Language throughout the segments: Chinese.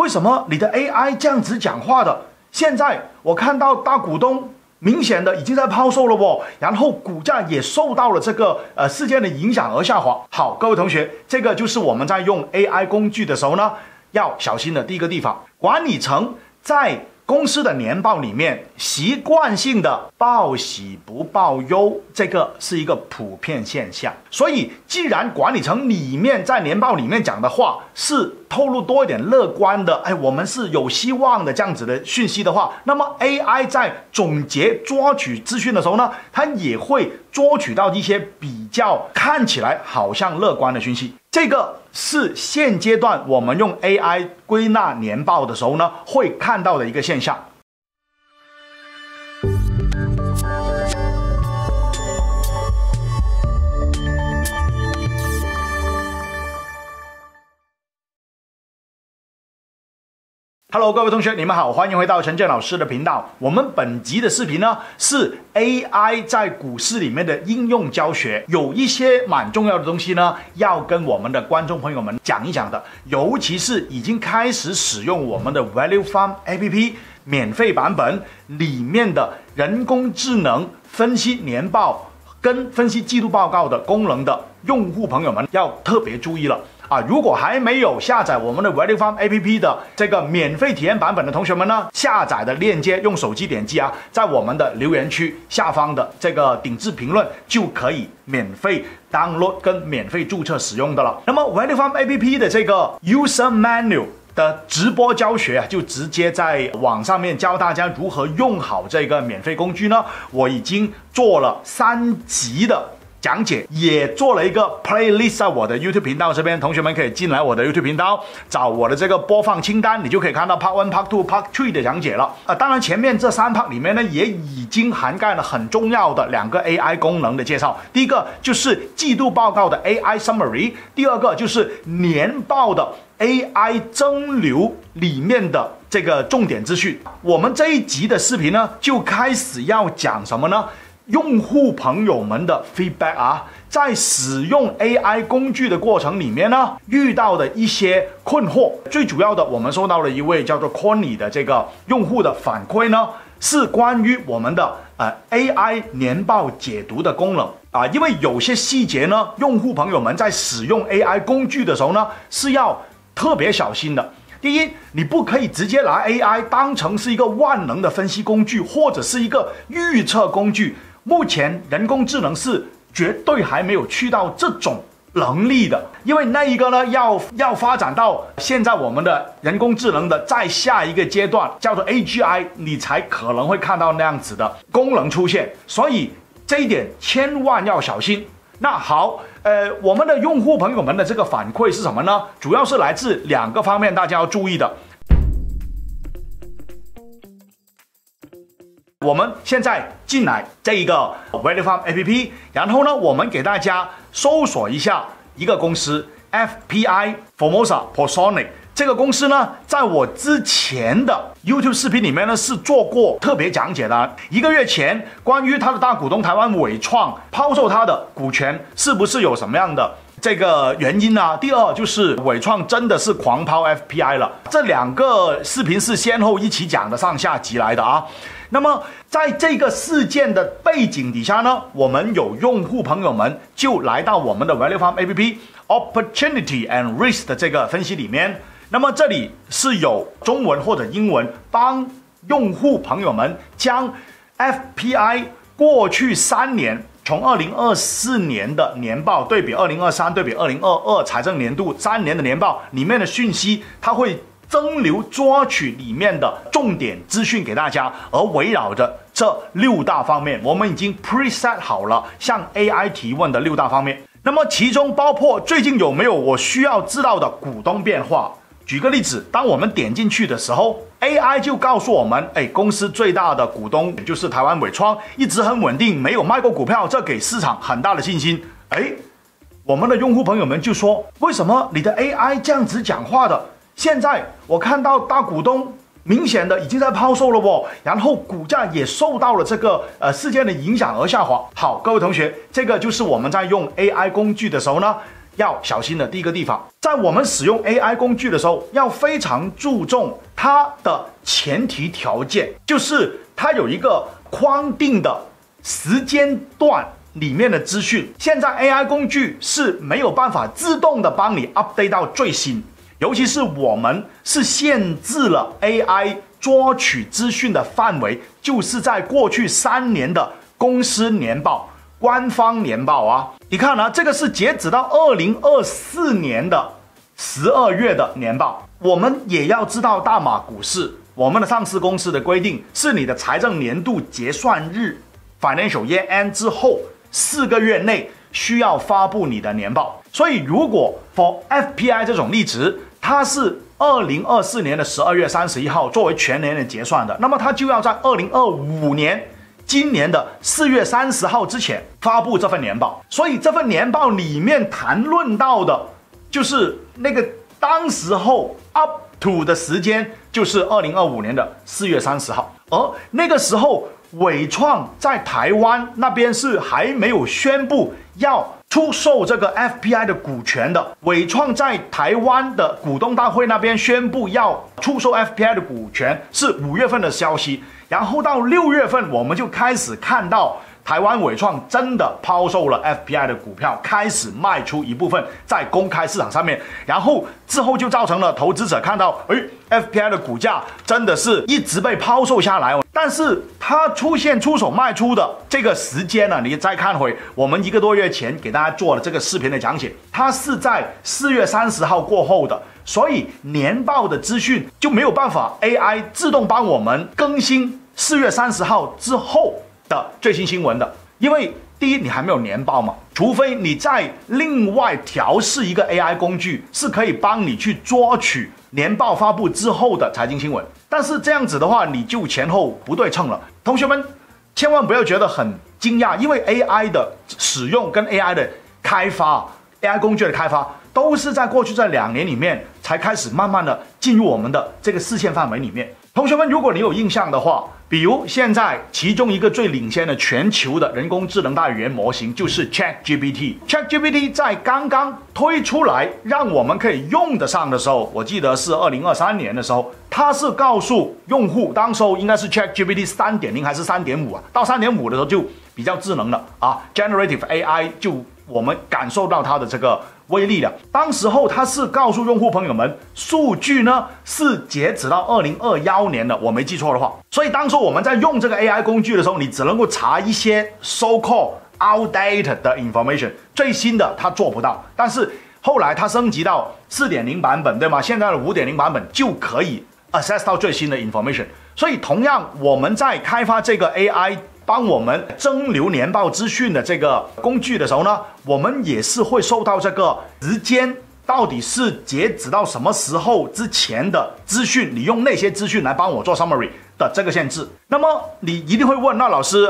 为什么你的 AI 这样子讲话的？现在我看到大股东明显的已经在抛售了哦，然后股价也受到了这个事件的影响而下滑。好，各位同学，这个就是我们在用 AI 工具的时候呢，要小心的第一个地方。管理层在公司的年报里面习惯性的报喜不报忧，这个是一个普遍现象。所以既然管理层里面在年报里面讲的话是透露多一点乐观的，我们是有希望的这样子的讯息的话，那么 AI 在总结抓取资讯的时候呢，它也会抓取到一些比较看起来好像乐观的讯息。这个是现阶段我们用 AI 归纳年报的时候呢，会看到的一个现象。Hello， 各位同学，你们好，欢迎回到陈建老师的频道。我们本集的视频呢是 AI 在股市里面的应用教学，有一些蛮重要的东西呢，要跟我们的观众朋友们讲一讲的。尤其是已经开始使用我们的 Value Farm APP 免费版本里面的人工智能分析年报跟分析季度报告的功能的用户朋友们，要特别注意了。如果还没有下载我们的 Value Farm APP 的这个免费体验版本的同学们呢，下载的链接用手机点击在我们的留言区下方的这个顶置评论就可以免费 download 跟免费注册使用的了。那么 Value Farm APP 的这个 User Manual 的直播教学就直接在网上面教大家如何用好这个免费工具呢。我已经做了3集的讲解，也做了一个 playlist 在我的 YouTube 频道这边，同学们可以进来我的 YouTube 频道找我的这个播放清单，你就可以看到 Part 1、Part 2、Part 3的讲解了。当然前面这3 part 里面呢，也已经涵盖了很重要的2个 AI 功能的介绍。第一个就是季度报告的 AI Summary， 第二个就是年报的 AI 蒸馏里面的这个重点资讯。我们这一集的视频呢，就开始要讲什么呢？用户朋友们的 feedback 在使用 AI 工具的过程里面呢，遇到的一些困惑。最主要的，我们收到了一位叫做 Connie 的这个用户的反馈呢，是关于我们的AI 年报解读的功能因为有些细节呢，用户朋友们在使用 AI 工具的时候呢，是要特别小心的。第一，你不可以直接拿 AI 当成是一个万能的分析工具，或者是一个预测工具。目前人工智能是绝对还没有去到这种能力的，因为那一个呢要发展到现在我们的人工智能的再下一个阶段，叫做 AGI， 你才可能会看到那样子的功能出现。所以这一点千万要小心。那好，我们的用户朋友们的这个反馈是什么呢？主要是来自2个方面，大家要注意的。我们现在进来这一个 Value Farm APP， 然后呢，我们给大家搜索一下一个公司 FPI Formosa Portsonic。这个公司呢，在我之前的 YouTube 视频里面呢是做过特别讲解的。1个月前，关于他的大股东台湾伟创抛售他的股权，是不是有什么样的这个原因呢？第二就是伟创真的是狂抛 FPI 了。这2个视频是先后一起讲的，上下集来的那么在这个事件的背景底下呢，我们有用户朋友们就来到我们的 Value Farm APP Opportunity and Risk 的这个分析里面。那么这里是有中文或者英文帮用户朋友们将 FPI 过去3年，从2024年的年报对比2023对比2022财政年度3年的年报里面的讯息，它会蒸馏抓取里面的重点资讯给大家，而围绕着这6大方面，我们已经 preset 好了向 AI 提问的6大方面。那么其中包括最近有没有我需要知道的股东变化。举个例子，当我们点进去的时候， AI 就告诉我们，公司最大的股东就是台湾伟创，一直很稳定，没有卖过股票，这给市场很大的信心。我们的用户朋友们就说，为什么你的 AI 这样子讲话的？现在我看到大股东明显的已经在抛售了哦，然后股价也受到了这个事件的影响而下滑。好，各位同学，这个就是我们在用 AI 工具的时候呢，要小心的第一个地方，在我们使用 AI 工具的时候，要非常注重它的前提条件，就是它有一个框定的时间段里面的资讯。现在 AI 工具是没有办法自动的帮你 update 到最新，尤其是我们是限制了 AI 捉取资讯的范围，就是在过去3年的公司年报、官方年报啊。你看啊，这个是截止到2024年的12月的年报。我们也要知道大马股市，我们的上市公司的规定是你的财政年度结算日 financial year end 之后4个月内需要发布你的年报。所以如果 for FPI 这种例子，它是2024年的12月31号作为全年的结算的，那么它就要在2025年今年的4月30号之前发布这份年报。所以这份年报里面谈论到的就是那个当时候 up to 的时间，就是2025年的4月30号。而那个时候伟创在台湾那边是还没有宣布要出售这个 FPI 的股权的。伟创在台湾的股东大会那边宣布要出售 FPI 的股权是5月份的消息，然后到6月份我们就开始看到台湾伟创真的抛售了 FPI 的股票，开始卖出一部分在公开市场上面，然后之后就造成了投资者看到FPI 的股价真的是一直被抛售下来。但是它出手卖出的这个时间呢，你再看回我们1个多月前给大家做的这个视频的讲解，它是在4月30号过后的，所以年报的资讯就没有办法 AI 自动帮我们更新4月30号之后的最新新闻的。因为第一，你还没有年报嘛，除非你再另外调试一个 AI 工具，是可以帮你去捉取年报发布之后的财经新闻。但是这样子的话，你就前后不对称了。同学们千万不要觉得很惊讶，因为 AI 的使用跟 AI 的开发 AI 工具的开发都是在过去这2年里面才开始慢慢的进入我们的这个视线范围里面。同学们，如果你有印象的话，比如现在其中一个最领先的全球的人工智能大语言模型就是 ChatGPT。ChatGPT 在刚刚推出来让我们可以用得上的时候，我记得是2023年的时候，它是告诉用户，当时候应该是 ChatGPT 3.0还是3.5啊，到3.5的时候就比较智能了啊 ，Generative AI 就我们感受到它的这个威力了。当时候它是告诉用户朋友们，数据呢是截止到2021年的，我没记错的话。所以当时我们在用这个 AI 工具的时候，你只能够查一些 so-called outdated 的 information， 最新的它做不到。但是后来它升级到4.0版本，对吗？现在的5.0版本就可以 access 到最新的 information。所以同样我们在开发这个 AI帮我们蒸馏年报资讯的这个工具的时候呢，我们也是会受到这个时间到底是截止到什么时候之前的资讯，你用那些资讯来帮我做 summary 的这个限制。那么你一定会问，那老师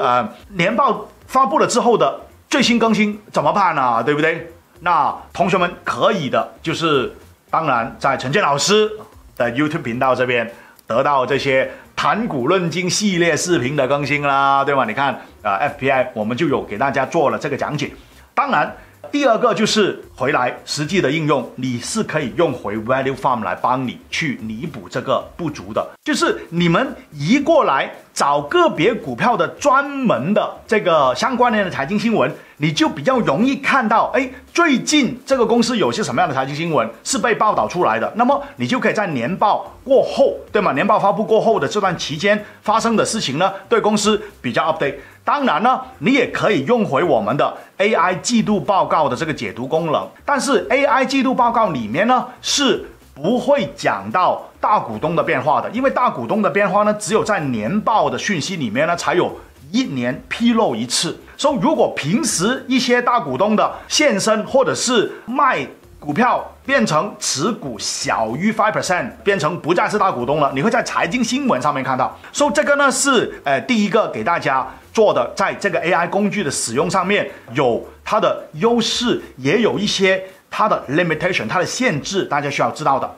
年报发布了之后的最新更新怎么办呢？对不对？那同学们可以的，就是当然在陈建老师的 YouTube 频道这边得到这些谈股论金系列视频的更新啦，对吗？你看FPI 我们就有给大家做了这个讲解。当然第二个就是回来实际的应用，你是可以用回 Value Farm 来帮你去弥补这个不足的，就是你们移过来找个别股票的专门的这个相关联的财经新闻，你就比较容易看到最近这个公司有些什么样的财经新闻是被报道出来的，那么你就可以在年报过后，对吗？年报发布过后的这段期间发生的事情呢，对公司比较 update。当然呢，你也可以用回我们的 AI 季度报告的这个解读功能，但是 AI 季度报告里面呢是不会讲到大股东的变化的，因为大股东的变化呢只有在年报的讯息里面呢才有1年披露一次。所以如果平时一些大股东的现身或者是卖股票变成持股小于 5%， 变成不再是大股东了，你会在财经新闻上面看到。所以这个呢是第一个给大家做的，在这个 AI 工具的使用上面有它的优势，也有一些它的 limitation， 它的限制，大家需要知道的。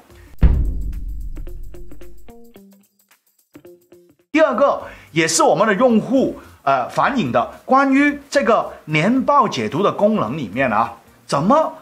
第二个也是我们的用户反映的，关于这个年报解读的功能里面啊，怎么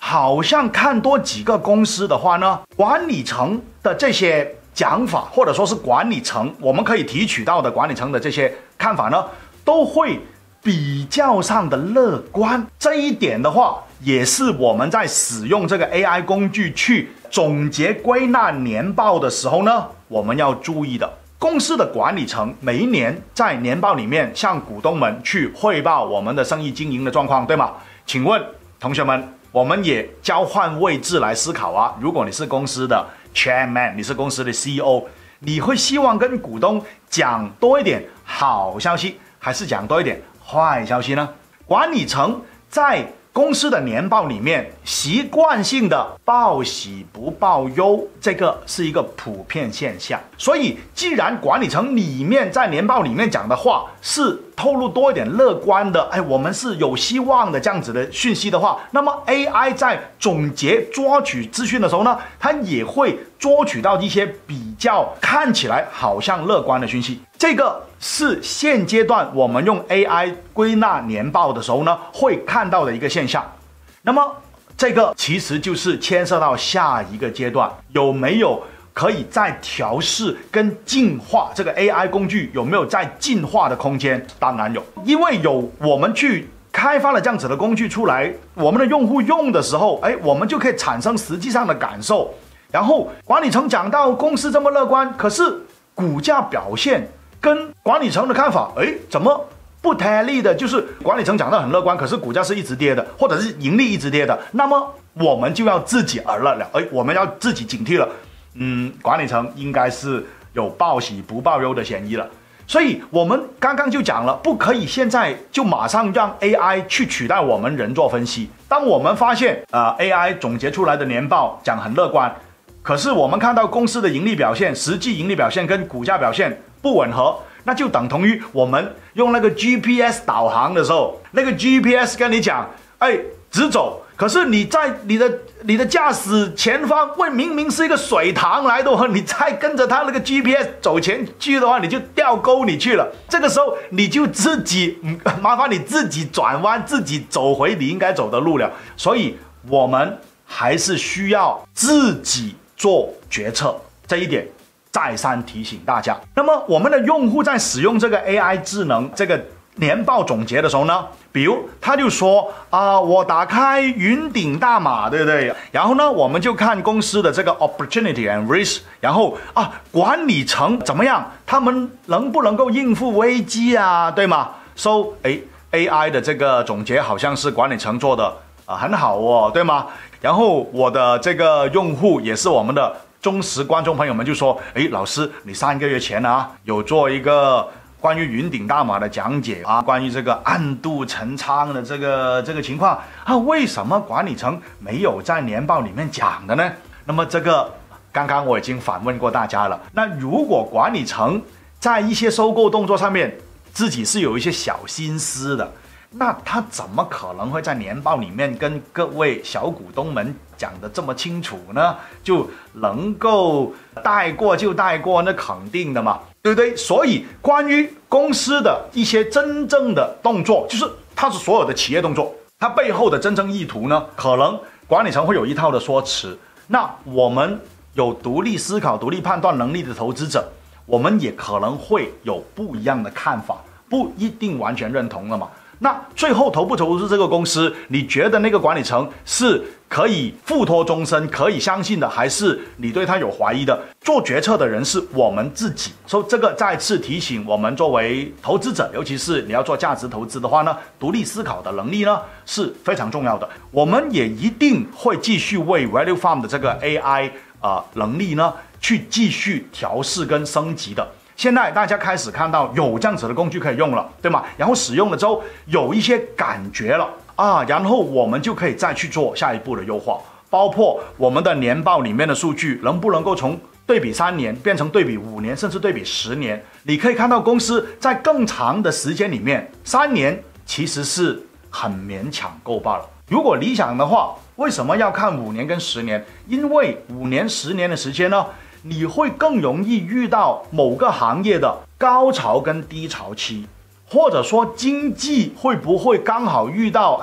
好像看多几个公司的话呢，管理层的这些讲法，或者说是管理层我们可以提取到的管理层的这些看法呢，都会比较上的乐观。这一点的话，也是我们在使用这个 AI 工具去总结归纳年报的时候呢，我们要注意的。公司的管理层每一年在年报里面向股东们去汇报我们的生意经营的状况，对吗？请问同学们，我们也交换位置来思考啊。如果你是公司的 chairman， 你是公司的 CEO， 你会希望跟股东讲多一点好消息，还是讲多一点坏消息呢？管理层在公司的年报里面习惯性的报喜不报忧，这个是一个普遍现象。所以既然管理层里面在年报里面讲的话是透露多一点乐观的，我们是有希望的这样子的讯息的话，那么 AI 在总结抓取资讯的时候呢，它也会抓取到一些比较看起来好像乐观的讯息。这个是现阶段我们用 AI 归纳年报的时候呢，会看到的一个现象。那么这个其实就是牵涉到下一个阶段，有没有可以再调试跟进化这个 AI 工具，有没有再进化的空间？当然有，因为有我们去开发了这样子的工具出来，我们的用户用的时候，我们就可以产生实际上的感受。然后管理层讲到公司这么乐观，可是股价表现跟管理层的看法，怎么不太利的？就是管理层讲到很乐观，可是股价是一直跌的，或者是盈利一直跌的，那么我们就要自己耳了，我们要自己警惕了。管理层应该是有报喜不报忧的嫌疑了。所以我们刚刚就讲了，不可以现在就马上让 AI 去取代我们人做分析。当我们发现AI 总结出来的年报讲很乐观，可是我们看到公司的盈利表现，实际盈利表现跟股价表现不吻合，那就等同于我们用那个 GPS 导航的时候，那个 GPS 跟你讲，直走，可是你在你的驾驶前方明明是一个水塘来的话，你再跟着它那个 GPS 走前去的话，你就掉沟里去了。这个时候你就自己麻烦你自己转弯，自己走回你应该走的路了。所以我们还是需要自己做决策，这一点再三提醒大家。那么我们的用户在使用这个 AI 智能这个年报总结的时候呢，比如他就说我打开云顶大码，对不对？然后呢，我们就看公司的这个 opportunity and risk， 然后管理层怎么样，他们能不能够应付危机啊，对吗？ So AI 的这个总结好像是管理层做的很好哦，对吗？然后我的这个用户也是我们的忠实观众朋友们就说，老师，你3个月前有做一个关于云顶大码的讲解关于这个暗度陈仓的这个情况为什么管理层没有在年报里面讲的呢？那么这个刚刚我已经反问过大家了。那如果管理层在一些收购动作上面自己是有一些小心思的，那他怎么可能会在年报里面跟各位小股东们讲得这么清楚呢？就能够带过就带过，那肯定的嘛，对不对？所以关于公司的一些真正的动作，就是它是所有的企业动作，它背后的真正意图呢，可能管理层会有一套的说辞。那我们有独立思考、独立判断能力的投资者，我们也可能会有不一样的看法，不一定完全认同了嘛。那最后投不投资这个公司，你觉得那个管理层是可以付托终身，可以相信的，还是你对他有怀疑的？做决策的人是我们自己，所以这个再次提醒我们，作为投资者，尤其是你要做价值投资的话呢，独立思考的能力呢是非常重要的。我们也一定会继续为 Value Farm 的这个 AI 能力呢去继续调试跟升级的。现在大家开始看到有这样子的工具可以用了，对吗？然后使用了之后有一些感觉了然后我们就可以再去做下一步的优化，包括我们的年报里面的数据能不能够从对比3年变成对比5年，甚至对比10年。你可以看到公司在更长的时间里面，3年其实是很勉强够罢了。如果理想的话，为什么要看5年跟10年？因为5年10年的时间呢，你会更容易遇到某个行业的高潮跟低潮期，或者说经济会不会刚好遇到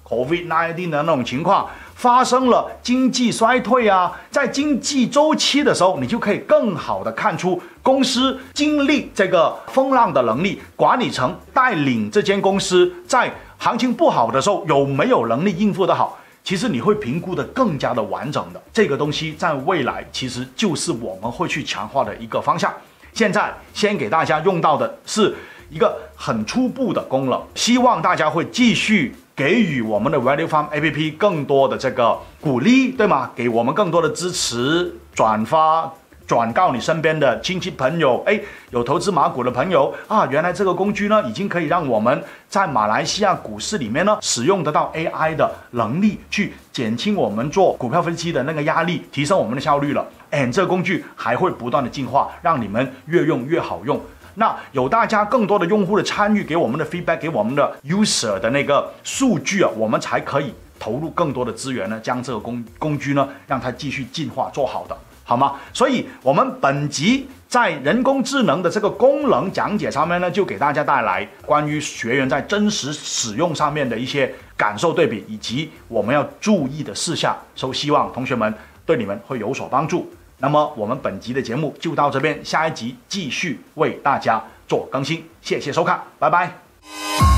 COVID-19 的那种情况，发生了经济衰退啊，在经济周期的时候，你就可以更好的看出公司经历这个风浪的能力，管理层带领这间公司在行情不好的时候有没有能力应付得好。其实你会评估的更加的完整的，这个东西在未来其实就是我们会去强化的一个方向。现在先给大家用到的是一个很初步的功能，希望大家会继续给予我们的 Value Farm APP 更多的这个鼓励，对吗？给我们更多的支持，转发转告你身边的亲戚朋友，有投资马股的朋友啊，原来这个工具呢，已经可以让我们在马来西亚股市里面呢，使用得到 AI 的能力，去减轻我们做股票分析的那个压力，提升我们的效率了。这个工具还会不断的进化，让你们越用越好用。那有大家更多的用户的参与，给我们的 feedback， 给我们的 user 的那个数据啊，我们才可以投入更多的资源呢，将这个工具呢，让它继续进化做好的。好吗？所以我们本集在人工智能的这个功能讲解上面呢，就给大家带来关于学员在真实使用上面的一些感受对比，以及我们要注意的事项。希望同学们对你们会有所帮助。那么我们本集的节目就到这边，下一集继续为大家做更新。谢谢收看，拜拜。